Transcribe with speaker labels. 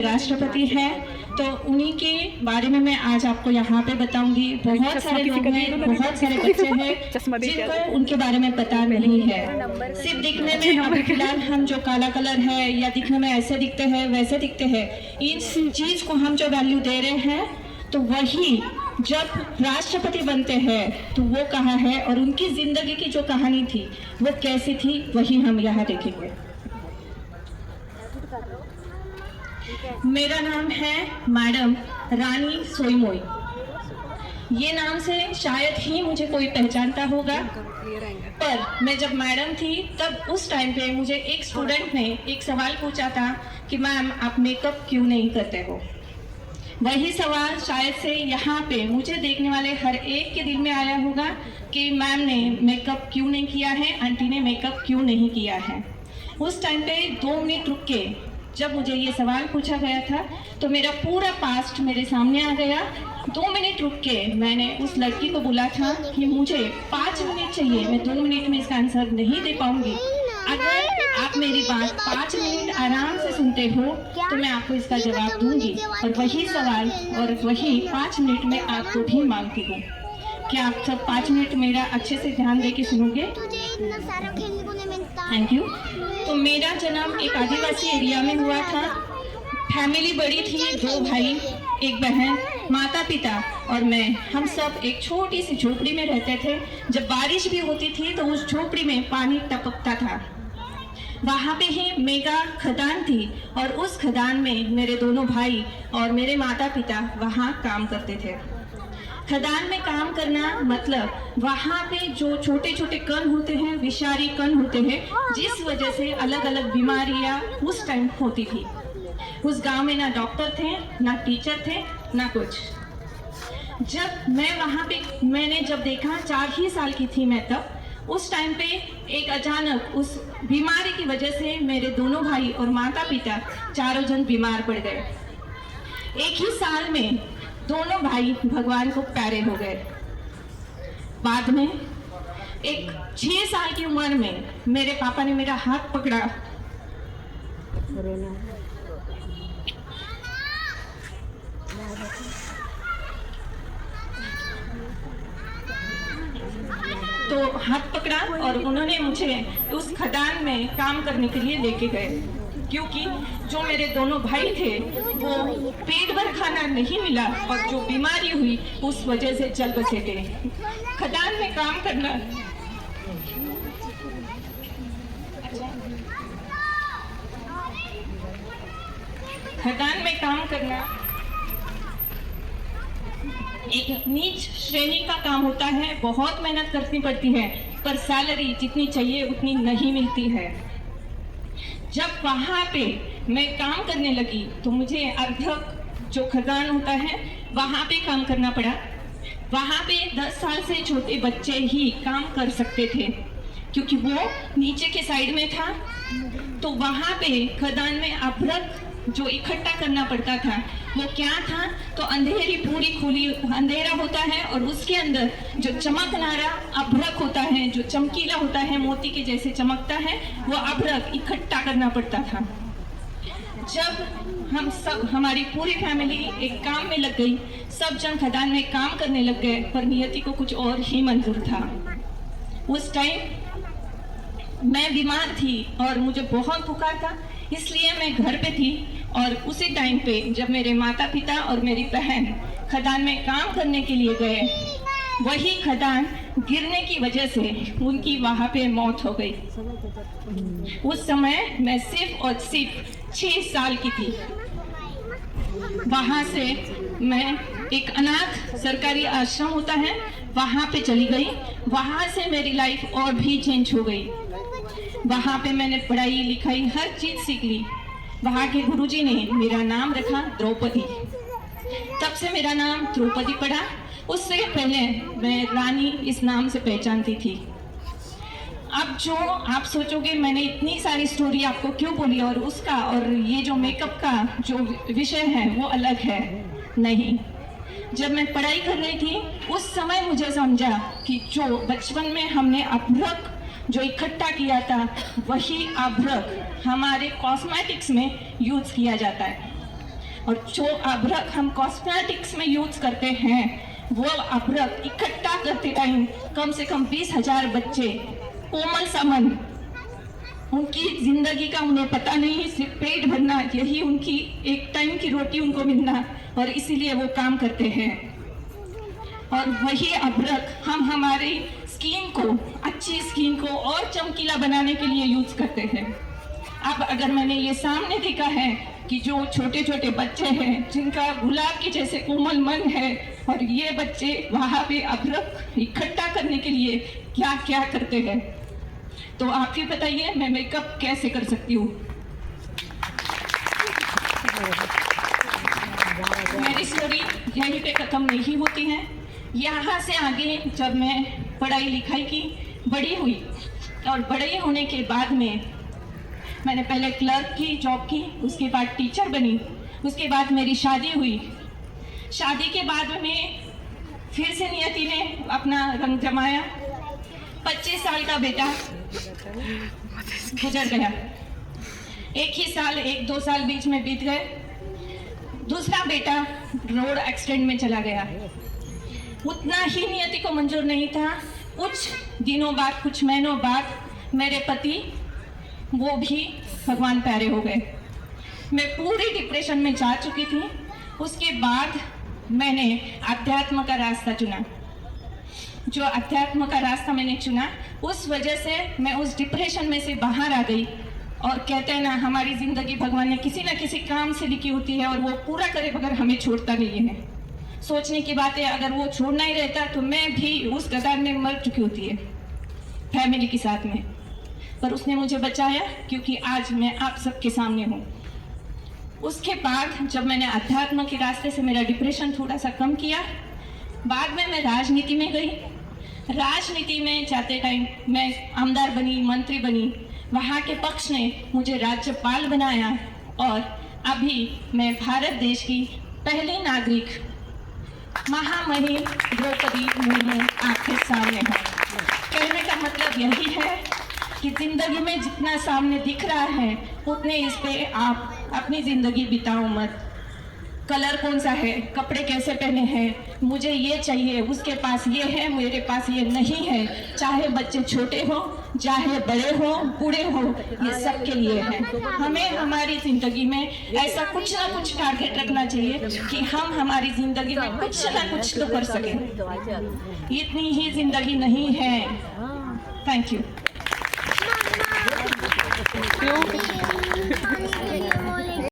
Speaker 1: राष्ट्रपति हैं, तो उन्हीं के बारे में मैं आज आपको यहाँ पे बताऊंगी। बहुत सारे लोग हैं, बहुत सारे बच्चे हैं जिनको उनके बारे में पता नहीं है। सिर्फ दिखने में अभी फिलहाल हम जो काला कलर है या दिखने में ऐसे दिखते हैं वैसे दिखते हैं, इस चीज को हम जो वैल्यू दे रहे हैं, तो वही जब राष्ट्रपति बनते हैं तो वो कहाँ है और उनकी जिंदगी की जो कहानी थी वो कैसी थी, वही हम यहाँ देखेंगे। मेरा नाम है मैडम रानी सोईमोई। ये नाम से शायद ही मुझे कोई पहचानता होगा, पर मैं जब मैडम थी तब उस टाइम पे मुझे एक स्टूडेंट ने एक सवाल पूछा था कि मैम आप मेकअप क्यों नहीं करते हो। वही सवाल शायद से यहाँ पे मुझे देखने वाले हर एक के दिल में आया होगा कि मैम ने मेकअप क्यों नहीं किया है, आंटी ने मेकअप क्यों नहीं किया है। उस टाइम पे 2 मिनट रुक के जब मुझे ये सवाल पूछा गया था तो मेरा पूरा पास्ट मेरे सामने आ गया। 2 मिनट रुक के मैंने उस लड़की को बोला था कि मुझे 5 मिनट चाहिए, मैं 2 मिनट में इसका आंसर नहीं दे पाऊंगी। अगर आप मेरी बात 5 मिनट आराम से सुनते हो तो मैं आपको इसका जवाब दूंगी, और वही सवाल और वही 5 मिनट में आपको भी मांगती हूँ। क्या आप सब 5 मिनट मेरा अच्छे से ध्यान दे के सुनोगे? Thank you. तो मेरा जन्म एक आदिवासी एरिया में हुआ था। फैमिली बड़ी थी, 2 भाई 1 बहन, माता पिता और मैं। हम सब एक छोटी सी झोपड़ी में रहते थे। जब बारिश भी होती थी तो उस झोपड़ी में पानी टपकता था। वहाँ पे ही मेगा खदान थी और उस खदान में मेरे दोनों भाई और मेरे माता पिता वहाँ काम करते थे। खदान में काम करना मतलब वहाँ पे जो छोटे छोटे कण होते हैं, विषारी कण होते हैं, जिस वजह से अलग अलग बीमारियाँ उस टाइम होती थी। उस गांव में ना डॉक्टर थे, ना टीचर थे, ना कुछ। जब मैं वहाँ पे मैंने जब देखा, 4 ही साल की थी मैं तब, उस टाइम पे एक अचानक उस बीमारी की वजह से मेरे दोनों भाई और माता पिता चारों जन बीमार पड़ गए। एक ही साल में दोनों भाई भगवान को प्यारे हो गए। बाद में एक 6 साल की उम्र में मेरे पापा ने मेरा हाथ पकड़ा। तो हाथ पकड़ा और उन्होंने मुझे उस खदान में काम करने के लिए लेके गए, क्योंकि जो मेरे दोनों भाई थे वो पेट भर खाना नहीं मिला और जो बीमारी हुई उस वजह से जल बचे थे। खदान में काम करना एक नीच श्रेणी का काम होता है। बहुत मेहनत करनी पड़ती है, पर सैलरी जितनी चाहिए उतनी नहीं मिलती है। जब वहाँ पे मैं काम करने लगी तो मुझे अर्धक जो खदान होता है वहाँ पे काम करना पड़ा। वहाँ पे 10 साल से छोटे बच्चे ही काम कर सकते थे, क्योंकि वो नीचे के साइड में था। तो वहाँ पे खदान में अभ्रक जो इकट्ठा करना पड़ता था वो क्या था, तो अंधेरी पूरी खुली अंधेरा होता है और उसके अंदर जो चमकनारा अभ्रक होता है, जो चमकीला होता है, मोती के जैसे चमकता है, वो अभ्रक इकट्ठा करना पड़ता था। जब हम सब हमारी पूरी फैमिली एक काम में लग गई, सब जन खदान में काम करने लग गए, पर नियति को कुछ और ही मंजूर था। उस टाइम मैं बीमार थी और मुझे बहुत बुखार था, इसलिए मैं घर पे थी। और उसी टाइम पे जब मेरे माता पिता और मेरी बहन खदान में काम करने के लिए गए, वही खदान गिरने की वजह से उनकी वहाँ पे मौत हो गई। उस समय मैं सिर्फ और सिर्फ 6 साल की थी। वहाँ से मैं एक अनाथ सरकारी आश्रम होता है वहाँ पे चली गई। वहाँ से मेरी लाइफ और भी चेंज हो गई। वहाँ पे मैंने पढ़ाई लिखाई हर चीज़ सीख ली। वहाँ के गुरुजी ने मेरा नाम रखा द्रौपदी। तब से मेरा नाम द्रौपदी पड़ा। उससे पहले मैं रानी इस नाम से पहचानती थी। अब जो आप सोचोगे मैंने इतनी सारी स्टोरी आपको क्यों बोली और उसका और ये जो मेकअप का जो विषय है वो अलग है, नहीं। जब मैं पढ़ाई कर रही थी उस समय मुझे समझा कि जो बचपन में हमने अभ्रक जो इकट्ठा किया था वही अभ्रक हमारे कॉस्मेटिक्स में यूज किया जाता है। और जो अभ्रक हम कॉस्मेटिक्स में यूज करते हैं, वो अभ्रक इकट्ठा करते टाइम कम से कम 20,000 बच्चे, कोमल सा मन, उनकी जिंदगी का उन्हें पता नहीं, सिर्फ पेट भरना, यही उनकी एक टाइम की रोटी उनको मिलना, और इसीलिए वो काम करते हैं। और वही अभ्रक हम हमारी स्किन को, अच्छी स्किन को और चमकीला बनाने के लिए यूज करते हैं। अब अगर मैंने ये सामने देखा है कि जो छोटे छोटे बच्चे हैं जिनका गुलाब के जैसे कोमल मन है, और ये बच्चे वहाँ पे अभ्रक इकट्ठा करने के लिए क्या क्या करते हैं, तो आप ही बताइए मैं मेकअप कैसे कर सकती हूँ। मेरी स्टोरी यहीं पे खत्म नहीं होती है। यहाँ से आगे जब मैं पढ़ाई लिखाई की, बड़ी हुई, और बड़े होने के बाद में मैंने पहले क्लर्क की जॉब की, उसके बाद टीचर बनी, उसके बाद मेरी शादी हुई। शादी के बाद में फिर से नियति ने अपना रंग जमाया। 25 साल का बेटा गुजर गया, एक ही साल, 1-2 साल बीच में बीत गए। दूसरा बेटा रोड एक्सीडेंट में चला गया। उतना ही नियति को मंजूर नहीं था। कुछ दिनों बाद, कुछ महीनों बाद मेरे पति वो भी भगवान प्यारे हो गए। मैं पूरी डिप्रेशन में जा चुकी थी। उसके बाद मैंने अध्यात्म का रास्ता चुना। जो अध्यात्म का रास्ता मैंने चुना, उस वजह से मैं उस डिप्रेशन में से बाहर आ गई। और कहते हैं ना, हमारी जिंदगी भगवान ने किसी न किसी काम से लिखी होती है, और वो पूरा करे बगैर हमें छोड़ता नहीं है। सोचने की बात है, अगर वो छोड़ना ही रहता तो मैं भी उस कगार में मर चुकी होती है फैमिली के साथ में, पर उसने मुझे बचाया, क्योंकि आज मैं आप सबके सामने हूँ। उसके बाद जब मैंने अध्यात्म के रास्ते से मेरा डिप्रेशन थोड़ा सा कम किया, बाद में मैं राजनीति में गई। राजनीति में जाते टाइम मैं आमदार बनी, मंत्री बनी। वहाँ के पक्ष ने मुझे राज्यपाल बनाया, और अभी मैं भारत देश की पहली नागरिक महामहिम द्रौपदी मुर्मू आपके सामने हूँ। कहने का मतलब यही है कि जिंदगी में जितना सामने दिख रहा है, उतने इस पे आप अपनी जिंदगी बिताओ मत। कलर कौन सा है, कपड़े कैसे पहने हैं, मुझे ये चाहिए, उसके पास ये है, मेरे पास ये नहीं है। चाहे बच्चे छोटे हो, चाहे बड़े हो, बूढ़े हो, ये सब के लिए है। हमें हमारी जिंदगी में ऐसा कुछ ना कुछ टारगेट रखना चाहिए कि हम हमारी जिंदगी में कुछ ना कुछ तो कर सकें। इतनी ही जिंदगी नहीं है। Thank you.